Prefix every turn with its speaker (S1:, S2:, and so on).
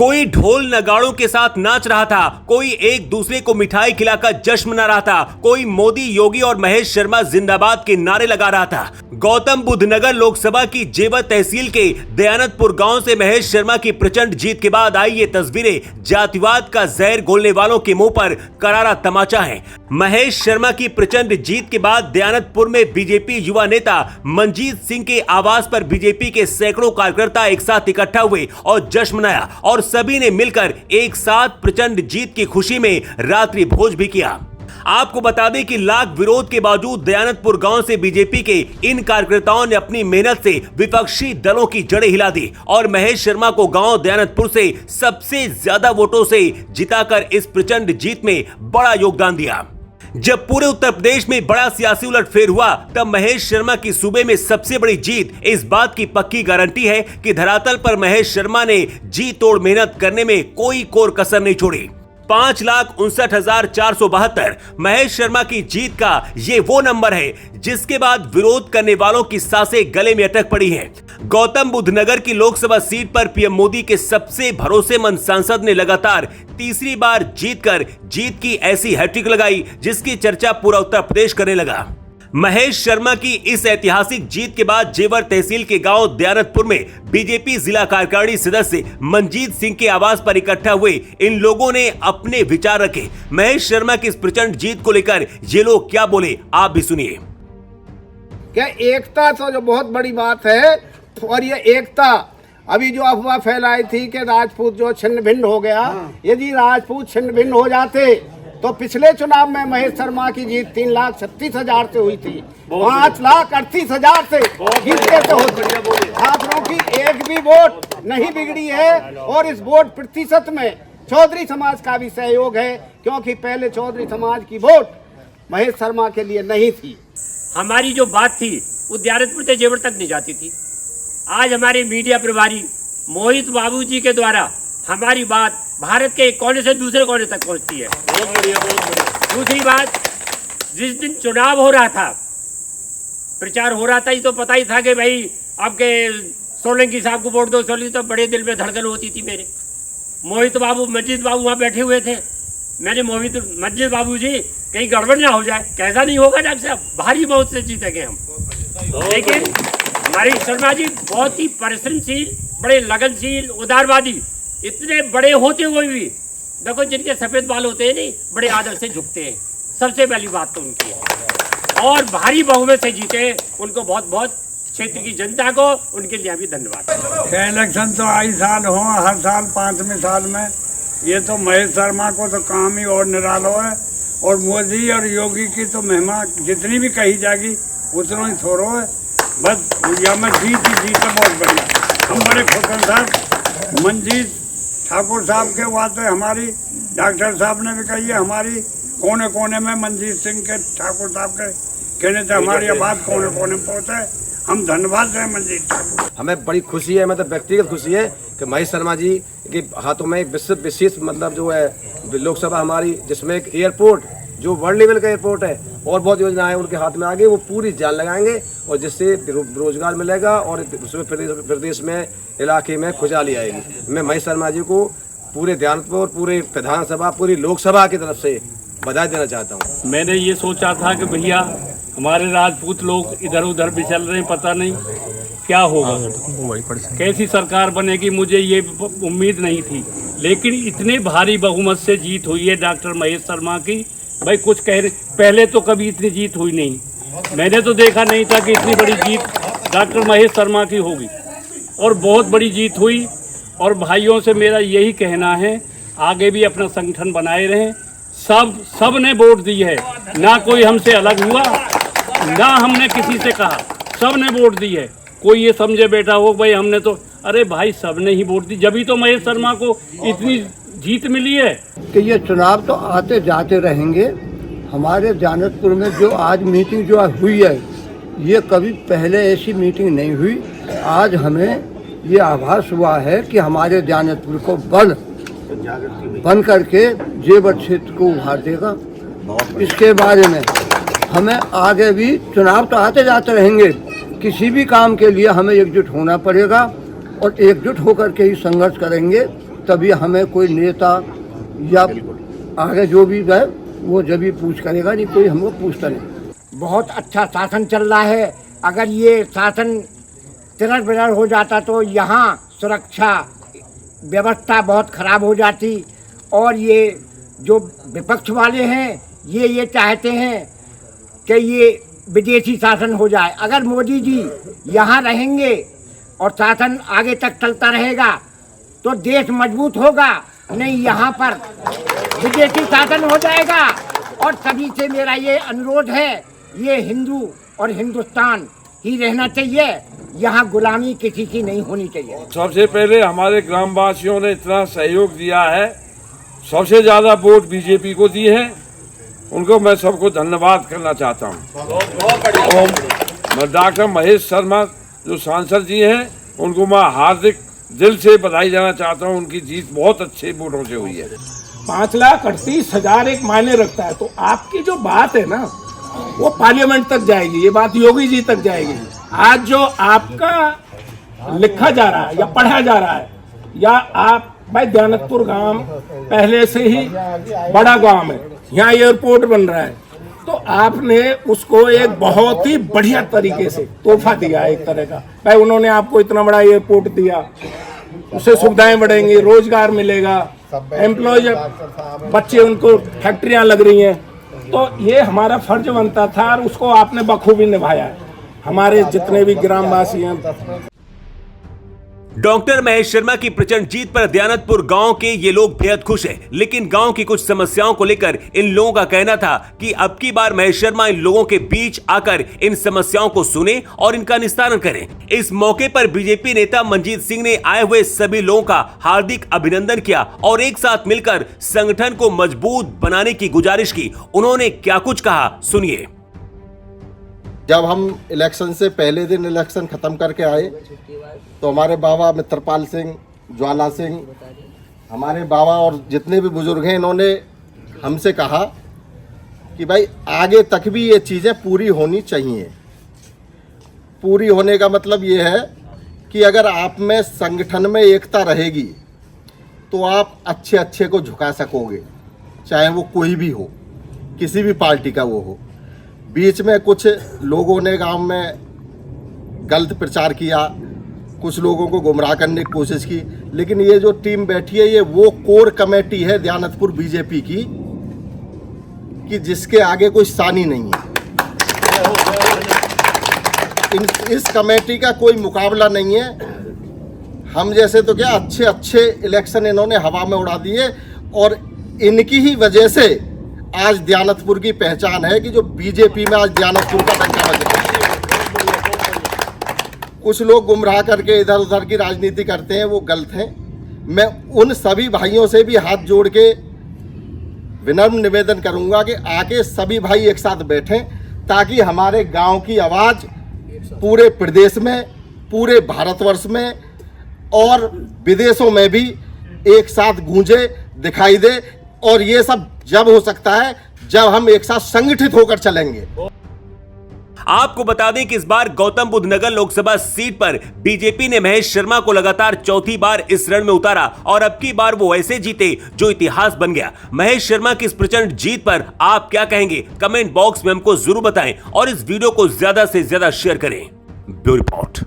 S1: कोई ढोल नगाड़ों के साथ नाच रहा था, कोई एक दूसरे को मिठाई खिलाकर जश्न मना रहा था, कोई मोदी, योगी और महेश शर्मा जिंदाबाद के नारे लगा रहा था। गौतम बुद्ध नगर लोकसभा की जेवर तहसील के दयानतपुर गांव से महेश शर्मा की प्रचंड जीत के बाद आई ये तस्वीरें जातिवाद का जहर घोलने वालों के मुंह पर करारा तमाचा है। महेश शर्मा की प्रचंड जीत के बाद दयानतपुर में बीजेपी युवा नेता मंजीत सिंह के आवास पर बीजेपी के सैकड़ों कार्यकर्ता एक साथ इकट्ठा हुए और जश्न मनाया और सभी ने मिलकर एक साथ प्रचंड जीत की खुशी में रात्रि भोज भी किया। आपको बता दें कि लाख विरोध के बावजूद दयानतपुर गांव से बीजेपी के इन कार्यकर्ताओं ने अपनी मेहनत से विपक्षी दलों की जड़ें हिला दी और महेश शर्मा को गांव दयानतपुर से सबसे ज्यादा वोटों से जिताकर इस प्रचंड जीत में बड़ा योगदान दिया। जब पूरे उत्तर प्रदेश में बड़ा सियासी उलटफेर हुआ तब महेश शर्मा की सूबे में सबसे बड़ी जीत इस बात की पक्की गारंटी है कि धरातल पर महेश शर्मा ने जी तोड़ मेहनत करने में कोई कोर कसर नहीं छोड़ी। 5,59,472 महेश शर्मा की जीत का ये वो नंबर है जिसके बाद विरोध करने वालों की सांसें गले में अटक पड़ी हैं। गौतम बुद्ध नगर की लोकसभा सीट पर पीएम मोदी के सबसे भरोसेमंद सांसद ने लगातार तीसरी बार जीतकर जीत की ऐसी हैट्रिक लगाई जिसकी चर्चा पूरा उत्तर प्रदेश करने लगा। महेश शर्मा की इस ऐतिहासिक जीत के बाद जेवर तहसील के गांव दयानतपुर में बीजेपी जिला कार्यकारिणी सदस्य मंजीत सिंह के आवास पर इकट्ठा हुए इन लोगों ने अपने विचार रखे। महेश शर्मा की इस प्रचंड जीत को लेकर ये लोग क्या बोले आप भी सुनिए।
S2: क्या एकता तो जो बहुत बड़ी बात है और ये एकता अभी जो अफवाह फैलाई थी कि राजपूत जो छिन्न भिन्न हो गया, यदि राजपूत छिन्न भिन्न हो जाते तो पिछले चुनाव में महेश शर्मा की जीत 3,36,000 से हुई थी, 5,38,000 से जीतते तो होते। छात्रों की एक भी वोट नहीं बिगड़ी है और इस वोट प्रतिशत में चौधरी समाज का भी सहयोग है क्योंकि पहले चौधरी समाज की वोट महेश शर्मा के लिए नहीं थी।
S3: हमारी जो बात थी वो दयानतपुर से जेवर तक नहीं जाती थी। आज हमारे मीडिया प्रभारी मोहित बाबू जी के द्वारा हमारी बात भारत के एक कोने से दूसरे कोने तक पहुंचती है। बहुत बढ़िया, बहुत बढ़िया। दूसरी बात, जिस दिन चुनाव हो रहा था, प्रचार हो रहा था, ये तो पता ही था कि भाई आपके सोलंकी साहब को वोट दो, सोलंकी तो बड़े दिल में धड़कन होती थी मेरे। मोहित बाबू, मंजीत बाबू वहाँ बैठे हुए थे। मैंने मंजीत बाबू जी कहीं गड़बड़ ना हो जाए, कैसा नहीं होगा डॉक्टर साहब, भारी बहुत से जीतेंगे हम। लेकिन हमारे शर्मा जी बहुत ही परिश्रमशील, बड़े लगनशील, उदारवादी, इतने बड़े होते हुए भी देखो जिनके सफेद बाल होते हैं नहीं, बड़े आदर से झुकते हैं। सबसे पहली बात तो उनकी है और भारी बहुमत से जीते, उनको बहुत बहुत क्षेत्र की जनता को उनके लिए भी धन्यवाद।
S4: इलेक्शन तो आई साल हो, हर साल 5वें साल में, ये तो महेश शर्मा को तो काम ही और निरालो है और मोदी और योगी की तो महिमा जितनी भी कही जाएगी उतना ही थोड़ो है। बस या में जीत है बहुत बढ़िया। हम बड़े खुश हैं साहब। मंजीत ठाकुर साहब के वास्ते हमारी डॉक्टर साहब ने भी कही है, हमारी कोने कोने में मंजीत सिंह के ठाकुर साहब के कहने से हमारी आवाज़ कोने कोने में पहुँचे। हम धन्यवाद दें मंजीत ठाकुर।
S5: हमें बड़ी खुशी है, मतलब व्यक्तिगत खुशी है कि महेश शर्मा जी के हाथों में एक विशेष मतलब जो है लोकसभा हमारी, जिसमें एक एयरपोर्ट जो वर्ल्ड लेवल का एयरपोर्ट है और बहुत योजनाएं उनके हाथ में आ गई, वो पूरी जान लगाएंगे और जिससे रोजगार मिलेगा और उसमें प्रदेश में इलाके में खुशहाली आएगी। मैं महेश शर्मा जी को पूरे दयानतपुर, पूरे विधानसभा, पूरी लोकसभा की तरफ से बधाई देना चाहता हूँ।
S6: मैंने ये सोचा था कि भैया हमारे राजपूत लोग इधर उधर बिचल रहे हैं, पता नहीं क्या होगा, कैसी सरकार बनेगी, मुझे ये उम्मीद नहीं थी। लेकिन इतने भारी बहुमत से जीत हुई है डॉक्टर महेश शर्मा की, भाई कुछ कह रहे, पहले तो कभी इतनी जीत हुई नहीं। मैंने तो देखा नहीं था कि इतनी बड़ी जीत डॉक्टर महेश शर्मा की होगी और बहुत बड़ी जीत हुई। और भाइयों से मेरा यही कहना है, आगे भी अपना संगठन बनाए रहें। सब ने वोट दी है, ना कोई हमसे अलग हुआ, ना हमने किसी से कहा, सब ने वोट दी है। कोई ये समझे बैठा हो भाई हमने तो, अरे भाई सब ने ही वोट दी, जब तो महेश शर्मा को इतनी जीत मिली है।
S7: कि ये चुनाव तो आते जाते रहेंगे। हमारे दयानतपुर में जो आज मीटिंग जो हुई है, ये कभी पहले ऐसी मीटिंग नहीं हुई। आज हमें ये आभास हुआ है कि हमारे दयानतपुर को बन करके जेवर क्षेत्र को उभार देगा। इसके बारे में हमें आगे भी, चुनाव तो आते जाते रहेंगे, किसी भी काम के लिए हमें एकजुट होना पड़ेगा और एकजुट होकर के ही संघर्ष करेंगे तभी हमें कोई नेता या आगे जो भी है वो जब भी पूछ करेगा, नहीं कोई हमको पूछता नहीं।
S2: बहुत अच्छा शासन चल रहा है। अगर ये शासन तिरछ बिरछ हो जाता तो यहाँ सुरक्षा व्यवस्था बहुत खराब हो जाती। और ये जो विपक्ष वाले हैं ये चाहते हैं कि ये विदेशी शासन हो जाए। अगर मोदी जी यहाँ रहेंगे और शासन आगे तक चलता रहेगा तो देश मजबूत होगा, नहीं यहाँ पर विदेशी शासन हो जाएगा। और सभी से मेरा ये अनुरोध है, ये हिंदू और हिंदुस्तान ही रहना चाहिए, यहाँ गुलामी किसी की नहीं होनी चाहिए।
S8: सबसे पहले हमारे ग्रामवासियों ने इतना सहयोग दिया है, सबसे ज़्यादा वोट बीजेपी को दी है, उनको मैं सबको धन्यवाद करना चाहता हूँ। मैं डॉक्टर महेश शर्मा जो सांसद जी हैं उनको मैं हार्दिक दिल से बधाई देना चाहता हूँ। उनकी जीत बहुत अच्छे वोटों से हुई है।
S9: 5,38,000 एक मायने रखता है। तो आपकी जो बात है ना वो पार्लियामेंट तक जाएगी, ये बात योगी जी तक जाएगी। आज जो आपका लिखा जा रहा है या पढ़ा जा रहा है, या आप भाई दयानतपुर गांव पहले से ही बड़ा गांव है, यहाँ एयरपोर्ट बन रहा है, तो आपने उसको एक बहुत ही बढ़िया तरीके से तोहफा दिया एक तरह का। भाई उन्होंने आपको इतना बड़ा एयरपोर्ट दिया, उससे सुविधाएं बढ़ेंगी, रोजगार मिलेगा, एम्प्लॉय बच्चे उनको फैक्ट्रियां लग रही हैं। तो ये हमारा फर्ज बनता था और उसको आपने बखूबी निभाया है। हमारे जितने भी ग्रामवासी हैं,
S1: डॉक्टर महेश शर्मा की प्रचंड जीत पर दयानतपुर गांव के ये लोग बेहद खुश हैं, लेकिन गांव की कुछ समस्याओं को लेकर इन लोगों का कहना था कि अब की बार महेश शर्मा इन लोगों के बीच आकर इन समस्याओं को सुने और इनका निस्तारण करें। इस मौके पर बीजेपी नेता मंजीत सिंह ने आए हुए सभी लोगों का हार्दिक अभिनंदन किया और एक साथ मिलकर संगठन को मजबूत बनाने की गुजारिश की। उन्होंने क्या कुछ कहा, सुनिए।
S10: जब हम इलेक्शन से पहले दिन इलेक्शन ख़त्म करके आए तो हमारे बाबा मित्रपाल सिंह, ज्वाला सिंह, हमारे बाबा और जितने भी बुजुर्ग हैं, इन्होंने हमसे कहा कि भाई आगे तक भी ये चीज़ें पूरी होनी चाहिए। पूरी होने का मतलब ये है कि अगर आप में संगठन में एकता रहेगी तो आप अच्छे अच्छे को झुका सकोगे, चाहे वो कोई भी हो, किसी भी पार्टी का वो हो। बीच में कुछ लोगों ने गांव में गलत प्रचार किया, कुछ लोगों को गुमराह करने की कोशिश की, लेकिन ये जो टीम बैठी है ये वो कोर कमेटी है दयानतपुर बीजेपी की कि जिसके आगे कोई सानी नहीं है। इस कमेटी का कोई मुकाबला नहीं है। हम जैसे तो क्या अच्छे अच्छे इलेक्शन इन्होंने हवा में उड़ा दिए और इनकी ही वजह से आज दयानतपुर की पहचान है कि जो बीजेपी में आज दयानतपुर का डंका बज रहा है। कुछ लोग गुमराह करके इधर उधर की राजनीति करते हैं, वो गलत हैं। मैं उन सभी भाइयों से भी हाथ जोड़ के विनम्र निवेदन करूंगा कि आके सभी भाई एक साथ बैठें ताकि हमारे गांव की आवाज़ पूरे प्रदेश में, पूरे भारतवर्ष में और विदेशों में भी एक साथ गूंजे, दिखाई दे। और ये सब जब हो सकता है जब हम एक साथ संगठित होकर चलेंगे।
S1: आपको बता दें कि इस बार गौतम बुद्ध नगर लोकसभा सीट पर बीजेपी ने महेश शर्मा को लगातार चौथी बार इस रण में उतारा और अब की बार वो ऐसे जीते जो इतिहास बन गया। महेश शर्मा की इस प्रचंड जीत पर आप क्या कहेंगे, कमेंट बॉक्स में हमको जरूर बताएं और इस वीडियो को ज्यादा से ज्यादा शेयर करें। Bureau report.